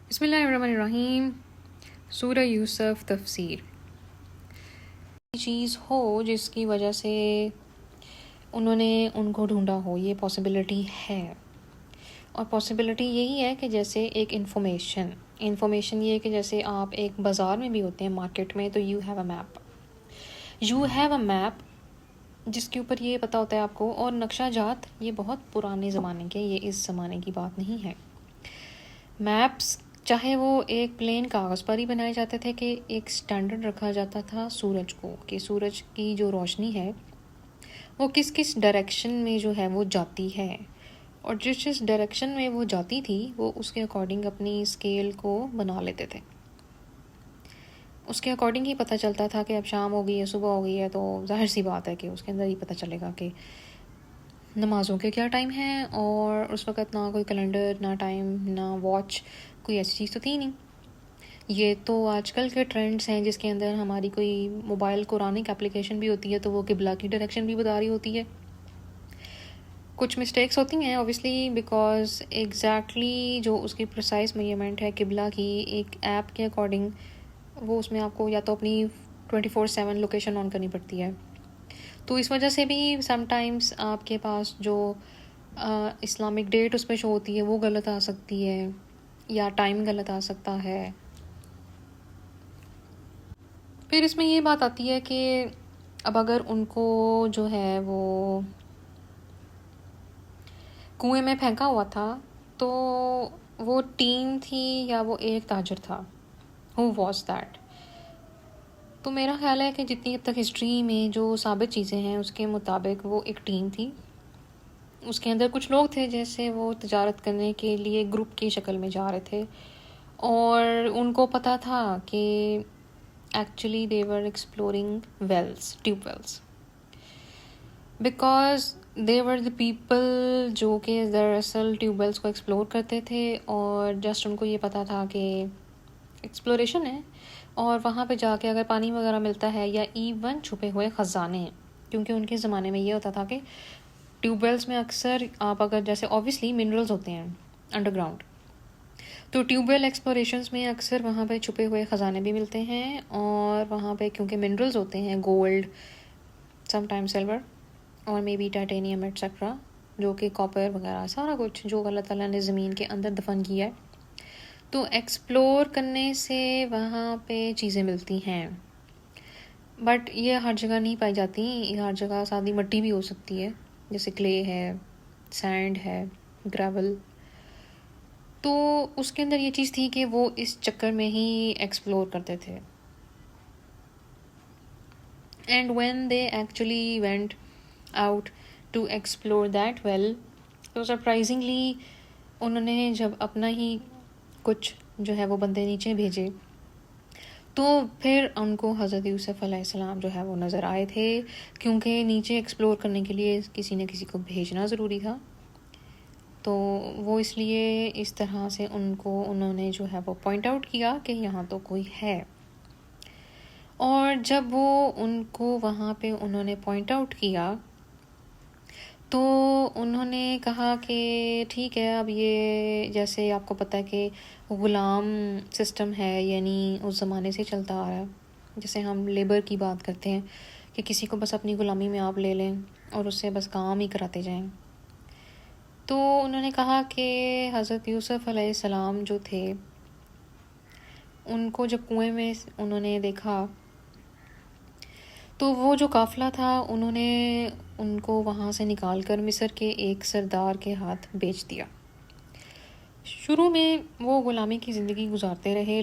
बिस्मिल्लाहिर्रहमानिर्रहीम। सूरह यूसुफ तफसीर। चीज़ हो जिसकी वजह से उन्होंने उनको ढूंढा हो, ये पॉसिबिलिटी है। और पॉसिबिलिटी यही है कि जैसे एक इन्फॉर्मेशन ये है कि जैसे आप एक बाज़ार में भी होते हैं, मार्केट में, तो यू हैव अ मैप जिसके ऊपर ये पता होता है आपको। और नक्शा जात ये बहुत पुराने ज़माने के, ये इस ज़माने की बात नहीं है। मैप्स चाहे वो एक प्लेन कागज़ पर ही बनाए जाते थे कि एक स्टैंडर्ड रखा जाता था सूरज को, कि सूरज की जो रोशनी है वो किस किस डायरेक्शन में जो है वो जाती है, और जिस जिस डायरेक्शन में वो जाती थी वो उसके अकॉर्डिंग अपनी स्केल को बना लेते थे। उसके अकॉर्डिंग ही पता चलता था कि अब शाम हो गई है, सुबह हो गई है, तो जाहिर सी बात है कि उसके अंदर ही पता चलेगा कि नमाज़ों के क्या टाइम है। और उस वक़्त ना कोई कैलेंडर, ना टाइम, ना वॉच, कोई ऐसी चीज़ तो थी नहीं। ये तो आजकल के ट्रेंड्स हैं जिसके अंदर हमारी कोई मोबाइल कुरानिक एप्लीकेशन भी होती है तो वो किबला की डायरेक्शन भी बता रही होती है। कुछ मिस्टेक्स होती हैं ऑब्वियसली, बिकॉज एग्जैक्टली जो उसकी प्रिसाइज मेजरमेंट है किबला की एक ऐप के अकॉर्डिंग, वो उसमें आपको या तो अपनी 24/7 लोकेशन ऑन करनी पड़ती है। तो इस वजह से भी समटाइम्स आपके पास जो इस्लामिक डेट उस पर शो होती है वो गलत आ सकती है, या टाइम गलत आ सकता है। फिर इसमें ये बात आती है कि अब अगर उनको जो है वो कुएं में फेंका हुआ था, तो वो टीम थी या वो एक ताजर था, हु वॉज दैट? तो मेरा ख्याल है कि जितनी अब तक हिस्ट्री में जो साबित चीज़ें हैं उसके मुताबिक वो एक टीम थी। उसके अंदर कुछ लोग थे जैसे वो तजारत करने के लिए ग्रुप की शक्ल में जा रहे थे, और उनको पता था कि actually they were exploring tube wells, because they were the people जो कि दरअसल ट्यूबवेल्स को एक्सप्लोर करते थे। और जस्ट उनको ये पता था कि एक्सप्लोरेशन है और वहाँ पे जाके अगर पानी वगैरह मिलता है, या इवन छुपे हुए ख़जाने हैं, क्योंकि उनके ज़माने में ये होता था कि ट्यूबवेल्स में अक्सर आप अगर जैसे ऑब्वियसली मिनरल्स होते हैं अंडरग्राउंड, तो ट्यूबवेल एक्सप्लोरेशंस में अक्सर वहाँ पे छुपे हुए ख़जाने भी मिलते हैं। और वहाँ पे क्योंकि मिनरल्स होते हैं, गोल्ड, समटाइम सिल्वर, और मे बी टाइटेनियम एट्सेट्रा, जो कि कॉपर वगैरह, सारा कुछ जो अल्लाह ताला ने ज़मीन के अंदर दफन किया है, तो एक्सप्लोर करने से वहाँ पे चीज़ें मिलती हैं। बट ये हर जगह नहीं पाई जाती, हर जगह सादी मिट्टी भी हो सकती है, जैसे क्ले है, सैंड है, ग्रेवल। तो उसके अंदर ये चीज़ थी कि वो इस चक्कर में ही एक्सप्लोर करते थे। And when they actually went out to explore that well, तो सरप्राइजिंगली उन्होंने जब अपना ही कुछ जो है वो बंदे नीचे भेजे, तो फिर उनको हज़रत यूसुफ अलैहिस्सलाम जो है वो नज़र आए थे, क्योंकि नीचे एक्सप्लोर करने के लिए किसी न किसी को भेजना ज़रूरी था। तो वो इसलिए इस तरह से उन्होंने जो है वो पॉइंट आउट किया कि यहाँ तो कोई है। और जब वो उनको वहाँ पे उन्होंने पॉइंट आउट किया, तो उन्होंने कहा कि ठीक है, अब ये जैसे आपको पता है कि ग़ुलाम सिस्टम है, यानी उस ज़माने से चलता आ रहा है। जैसे हम लेबर की बात करते हैं कि किसी को बस अपनी ग़ुलामी में आप ले लें और उससे बस काम ही कराते जाएं। तो उन्होंने कहा कि हज़रत यूसुफ अलैहिस्सलाम जो थे, उनको जब कुएं में उन्होंने देखा, तो वो जो काफ़िला था उन्होंने उनको वहाँ से निकाल कर मिस्र के एक सरदार के हाथ बेच दिया। शुरू में वो ग़ुलामी की ज़िंदगी गुजारते रहे,